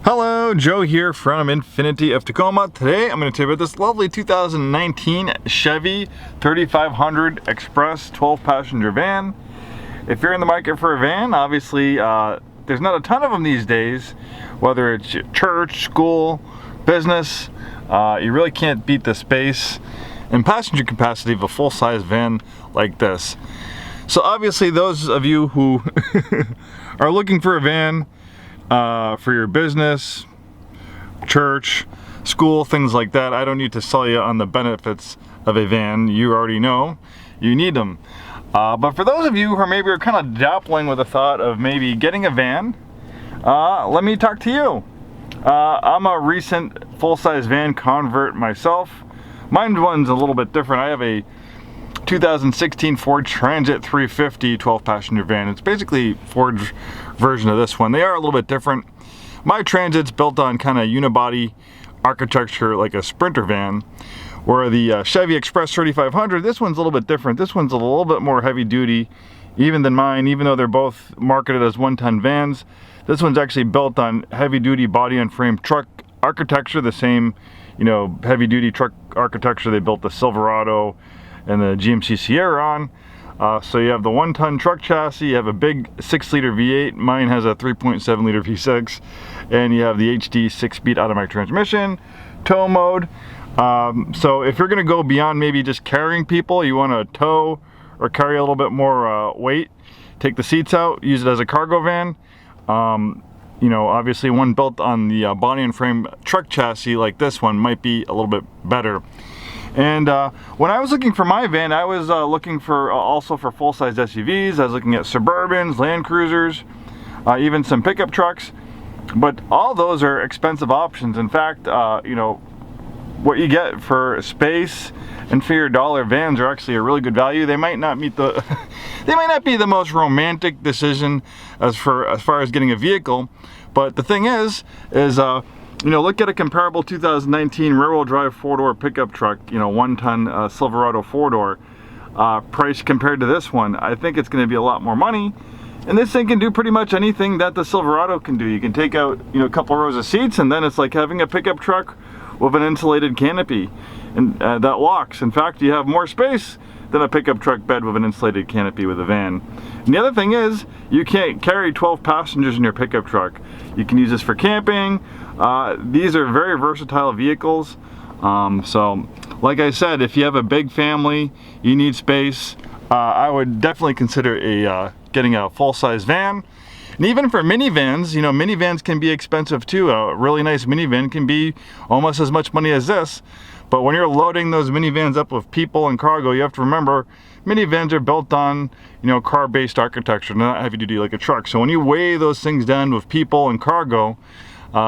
Hello, Joe here from Infiniti of Tacoma. Today I'm going to tell you about this lovely 2019 Chevy 3500 Express 12-passenger van. If you're in the market for a van, obviously there's not a ton of them these days. Whether it's church, school, business, you really can't beat the space and passenger capacity of a full-size van like this. So obviously those of you who are looking for a van for your business, church, school, things like that, I don't need to sell you on the benefits of a van. You already know you need them. But for those of you who maybe are kind of dabbling with the thought of maybe getting a van, let me talk to you. I'm a recent full-size van convert myself. One's a little bit different. I have a 2016 Ford Transit 350 12-passenger van. It's basically Ford's version of this one. They are a little bit different. My Transit's built on kind of unibody architecture like a Sprinter van, where the Chevy Express 3500, this one's a little bit different. This one's a little bit more heavy duty even than mine, even though they're both marketed as 1-ton vans. This one's actually built on heavy duty body on frame truck architecture, the same, you know, heavy duty truck architecture they built the Silverado and the GMC Sierra on. So you have the 1-ton truck chassis, you have a big 6-liter V8, mine has a 3.7-liter V6, and you have the HD 6-speed automatic transmission, tow mode. So if you're going to go beyond maybe just carrying people, you want to tow or carry a little bit more weight, take the seats out, use it as a cargo van. You know, obviously one built on the body and frame truck chassis like this one might be a little bit better. And when I was looking for my van, I was looking for also for full-size SUVs. I was looking at Suburbans, Land Cruisers, even some pickup trucks. But all those are expensive options. In fact, you know, what you get for space and for your dollar, vans are actually a really good value. They might not meet the they might not be the most romantic decision as far as getting a vehicle, but the thing is you know, look at a comparable 2019 rear-wheel drive 4-door pickup truck, you know, 1-ton Silverado 4-door price compared to this one. I think it's going to be a lot more money, and this thing can do pretty much anything that the Silverado can do. You can take out, you know, a couple rows of seats, and then it's like having a pickup truck with an insulated canopy and that locks. In fact, you have more space than a pickup truck bed with an insulated canopy with a van. And the other thing is, you can't carry 12 passengers in your pickup truck. You can use this for camping. These are very versatile vehicles. So like I said, if you have a big family, you need space, I would definitely consider getting a full-size van. And even for minivans, you know, minivans can be expensive too. A really nice minivan can be almost as much money as this. But when you're loading those minivans up with people and cargo, you have to remember minivans are built on, you know, car-based architecture, not heavy duty like a truck. So when you weigh those things down with people and cargo,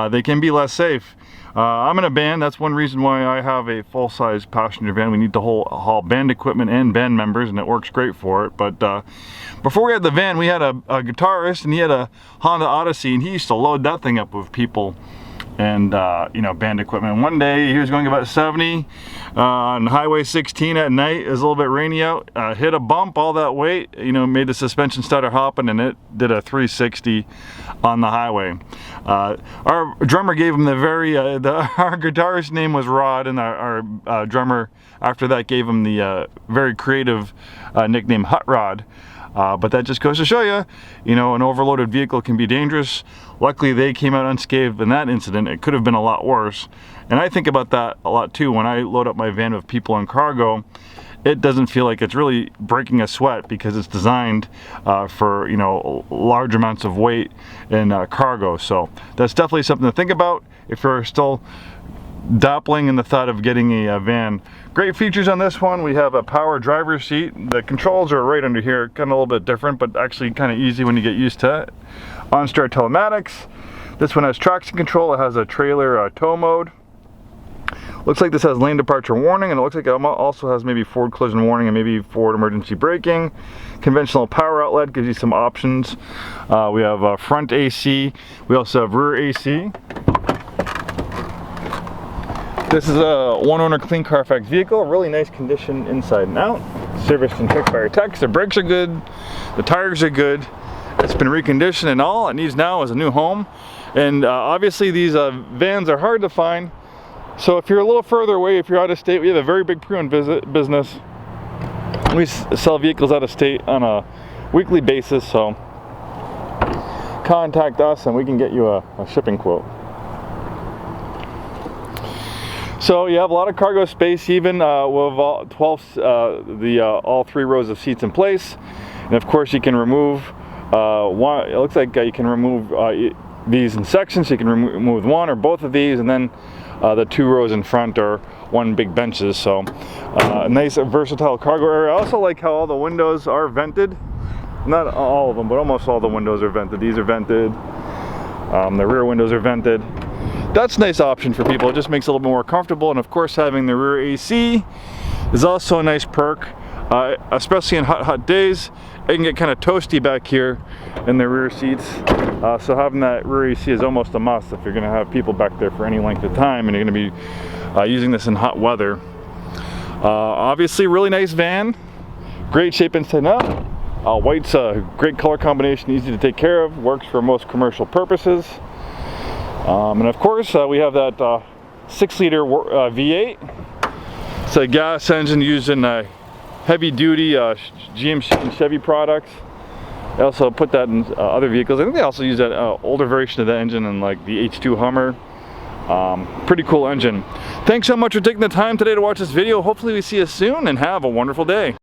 they can be less safe. I'm in a band. That's one reason why I have a full-size passenger van. We need to haul band equipment and band members, and it works great for it. But before we had the van, we had a guitarist, and he had a Honda Odyssey, and he used to load that thing up with people and you know, band equipment. And one day he was going about 70 on Highway 16 at night. It was a little bit rainy out, hit a bump, all that weight, you know, made the suspension started hopping, and it did a 360 on the highway. Our drummer gave him our guitarist's name was Rod, and our drummer after that gave him the very creative nickname Hot Rod. But that just goes to show you, you know, an overloaded vehicle can be dangerous. Luckily, they came out unscathed in that incident. It could have been a lot worse. And I think about that a lot too. When I load up my van with people and cargo, it doesn't feel like it's really breaking a sweat because it's designed for, you know, large amounts of weight and cargo. So that's definitely something to think about if you're still dabbling in the thought of getting a van. Great features on this one. We have a power driver's seat. The controls are right under here, kind of a little bit different, but actually kind of easy when you get used to it. OnStar telematics. This one has traction control. It has a trailer tow mode. Looks like this has lane departure warning, and it looks like it also has maybe forward collision warning and maybe forward emergency braking. Conventional power outlet gives you some options. We have front AC. We also have rear AC. This is a one-owner clean Carfax vehicle, really nice condition inside and out. Serviced and checked by our techs. The brakes are good, the tires are good. It's been reconditioned, and all it needs now is a new home And obviously these vans are hard to find. So if you're a little further away, if you're out of state, we have a very big pre-owned business. We sell vehicles out of state on a weekly basis, so contact us and we can get you a shipping quote. So you have a lot of cargo space, even with all 3 rows of seats in place. And of course you can remove one. It looks like you can remove these in sections. You can remove one or both of these, and then the 2 rows in front are one big benches. So a nice versatile cargo area. I also like how all the windows are vented. Not all of them, but almost all the windows are vented. These are vented. The rear windows are vented. That's a nice option for people. It just makes it a little bit more comfortable. And of course, having the rear AC is also a nice perk, especially in hot days. It can get kind of toasty back here in the rear seats. So having that rear AC is almost a must if you're going to have people back there for any length of time and you're going to be using this in hot weather. Obviously, really nice van. Great shape inside out. White's a great color combination, easy to take care of, works for most commercial purposes. And of course, we have that 6-liter V8. It's a gas engine used in heavy-duty GMC and Chevy products. They also put that in other vehicles. I think they also use that older version of the engine in like the H2 Hummer. Pretty cool engine. Thanks so much for taking the time today to watch this video. Hopefully we see you soon and have a wonderful day.